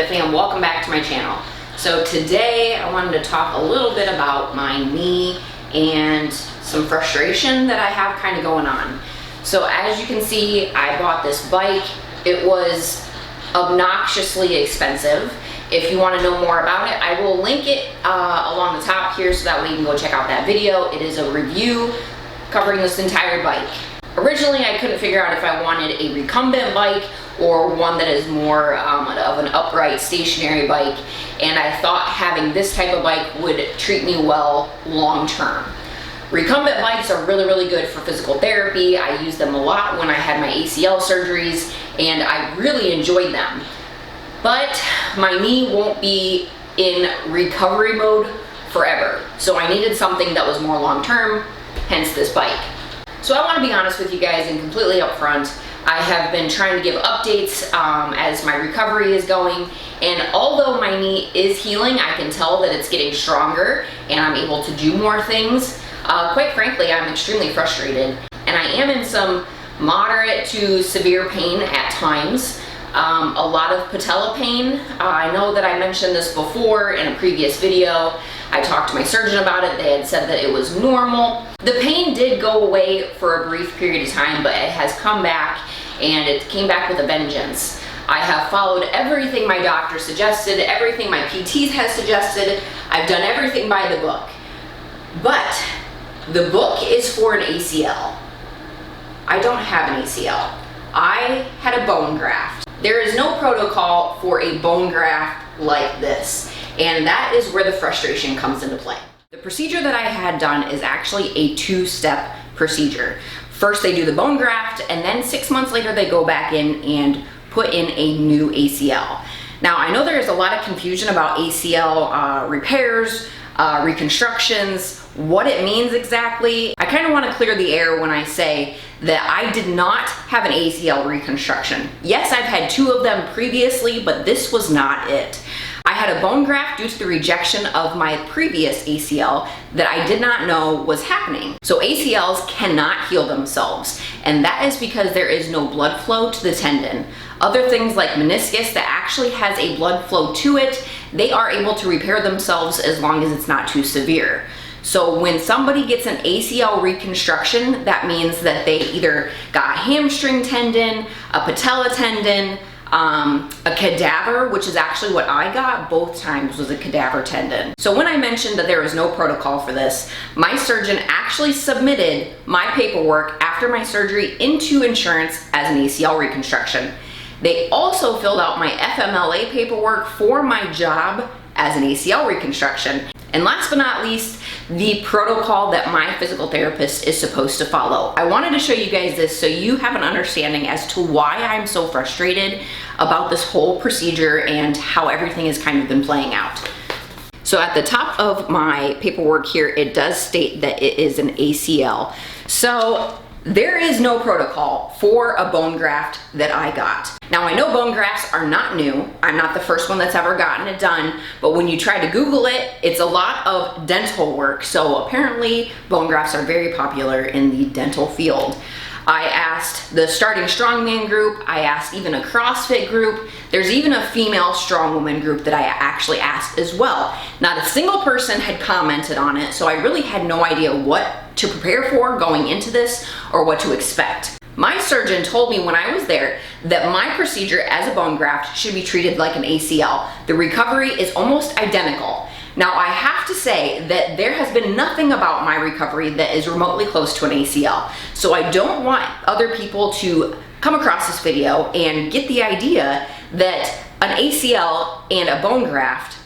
Tiffany, and welcome back to my channel. So today I wanted to talk a little bit about my knee and some frustration that I have kind of going on. So as you can see, I bought this bike. It was obnoxiously expensive. If you want to know more about it, I will link it along the top here so that way you can go check out that video. It is a review covering this entire bike. Originally, I couldn't figure out if I wanted a recumbent bike or one that is more of an upright stationary bike, and I thought having this type of bike would treat me well long term. Recumbent bikes are really good for physical therapy. I used them a lot when I had my ACL surgeries and I really enjoyed them. But my knee won't be in recovery mode forever, so I needed something that was more long term, hence this bike. So I want to be honest with you guys and completely upfront. I have been trying to give updates as my recovery is going, and although my knee is healing, I can tell that it's getting stronger and I'm able to do more things. Quite frankly, I'm extremely frustrated, and I am in some moderate to severe pain at times. A lot of patella pain. I know that I mentioned this before in a previous video. I talked to my surgeon about it. They had said that it was normal. The pain did go away for a brief period of time, but it has come back, and it came back with a vengeance. I have followed everything my doctor suggested, everything my PT has suggested. I've done everything by the book. But the book is for an ACL. I don't have an ACL. I had a bone graft. There is no protocol for a bone graft like this, and that is where the frustration comes into play. The procedure that I had done is actually a two-step procedure. First they do the bone graft, and then 6 months later they go back in and put in a new ACL. Now I know there is a lot of confusion about ACL repairs, reconstructions, what it means exactly. I kind of want to clear the air when I say that I did not have an ACL reconstruction. Yes, I've had 2 of them previously, but this was not it. I had a bone graft due to the rejection of my previous ACL that I did not know was happening. So ACLs cannot heal themselves, and that is because there is no blood flow to the tendon. Other things like meniscus that actually has a blood flow to it, they are able to repair themselves as long as it's not too severe. So when somebody gets an ACL reconstruction, that means that they either got a hamstring tendon, a patella tendon, a cadaver, which is actually what I got both times, was a cadaver tendon. So when I mentioned that there was no protocol for this, my surgeon actually submitted my paperwork after my surgery into insurance as an ACL reconstruction. They also filled out my FMLA paperwork for my job as an ACL reconstruction. And last but not least, the protocol that my physical therapist is supposed to follow. I wanted to show you guys this so you have an understanding as to why I'm so frustrated about this whole procedure and how everything has kind of been playing out. So at the top of my paperwork here, it does state that it is an ACL. So there is no protocol for a bone graft that I got. Now I know bone grafts are not new. I'm not the first one that's ever gotten it done, but when you try to Google it, it's a lot of dental work. So apparently bone grafts are very popular in the dental field. I asked the Starting Strongman group, I asked even a CrossFit group, there's even a female strongwoman group that I actually asked as well. Not a single person had commented on it, so I really had no idea what to prepare for going into this or what to expect. My surgeon told me when I was there that my procedure as a bone graft should be treated like an ACL. The recovery is almost identical. Now I have to say that there has been nothing about my recovery that is remotely close to an ACL. So I don't want other people to come across this video and get the idea that an ACL and a bone graft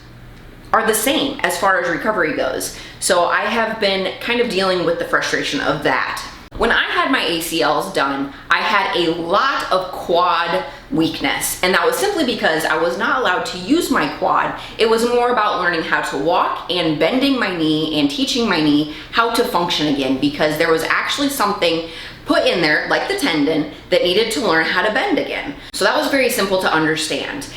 are the same as far as recovery goes. So I have been kind of dealing with the frustration of that. When I had my ACLs done, I had a lot of quad weakness, and that was simply because I was not allowed to use my quad. It was more about learning how to walk and bending my knee and teaching my knee how to function again, because there was actually something put in there, like the tendon, that needed to learn how to bend again. So that was very simple to understand.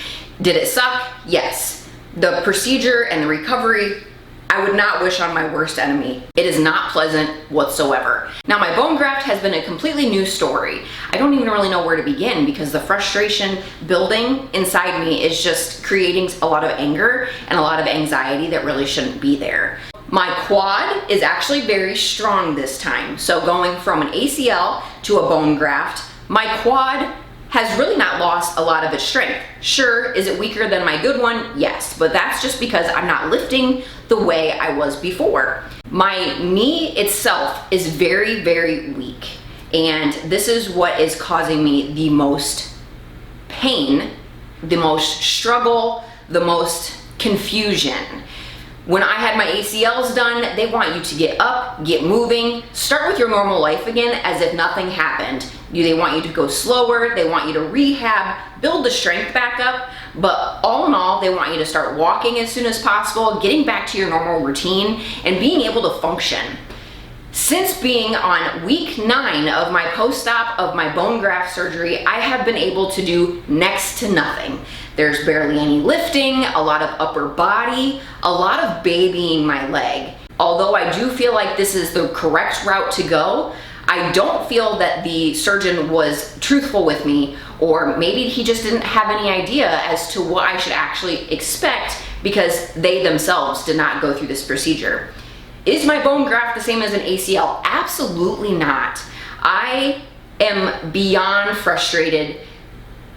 Did it suck? Yes. The procedure and the recovery I would not wish on my worst enemy. It is not pleasant whatsoever. Now, my bone graft has been a completely new story. I don't even really know where to begin because the frustration building inside me is just creating a lot of anger and a lot of anxiety that really shouldn't be there. My quad is actually very strong this time. So going from an ACL to a bone graft, my quad has really not lost a lot of its strength. Sure, is it weaker than my good one? Yes, but that's just because I'm not lifting the way I was before. My knee itself is very, very weak. And this is what is causing me the most pain, the most struggle, the most confusion. When I had my ACLs done, they want you to get up, get moving, start with your normal life again as if nothing happened. They want you to go slower, they want you to rehab, build the strength back up, but all in all, they want you to start walking as soon as possible, getting back to your normal routine, and being able to function. Since being on week 9 of my post-op of my bone graft surgery, I have been able to do next to nothing. There's barely any lifting, a lot of upper body, a lot of babying my leg. Although I do feel like this is the correct route to go, I don't feel that the surgeon was truthful with me, or maybe he just didn't have any idea as to what I should actually expect because they themselves did not go through this procedure. Is my bone graft the same as an ACL? Absolutely not. I am beyond frustrated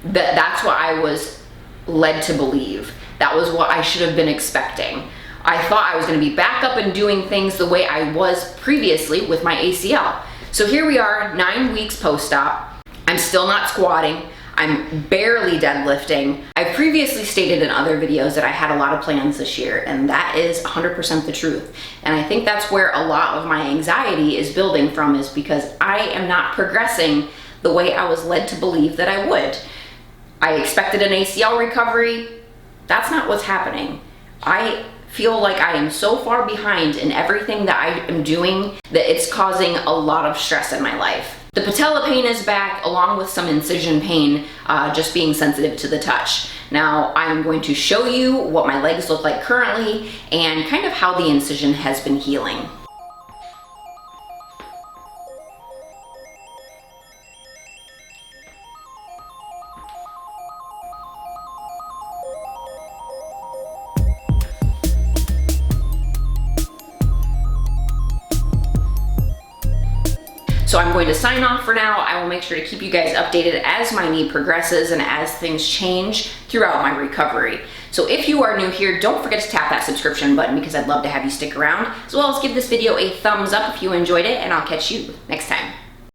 that that's what I was led to believe. That was what I should have been expecting. I thought I was going to be back up and doing things the way I was previously with my ACL. So here we are, 9 weeks post-op. I'm still not squatting. I'm barely deadlifting. I've previously stated in other videos that I had a lot of plans this year, and that is 100% the truth. And I think that's where a lot of my anxiety is building from, is because I am not progressing the way I was led to believe that I would. I expected an ACL recovery. That's not what's happening. I feel like I am so far behind in everything that I am doing that it's causing a lot of stress in my life. The patella pain is back, along with some incision pain, just being sensitive to the touch. Now I'm going to show you what my legs look like currently and kind of how the incision has been healing. So I'm going to sign off for now. I will make sure to keep you guys updated as my knee progresses and as things change throughout my recovery. So if you are new here, don't forget to tap that subscription button because I'd love to have you stick around, as well as give this video a thumbs up if you enjoyed it, and I'll catch you next time.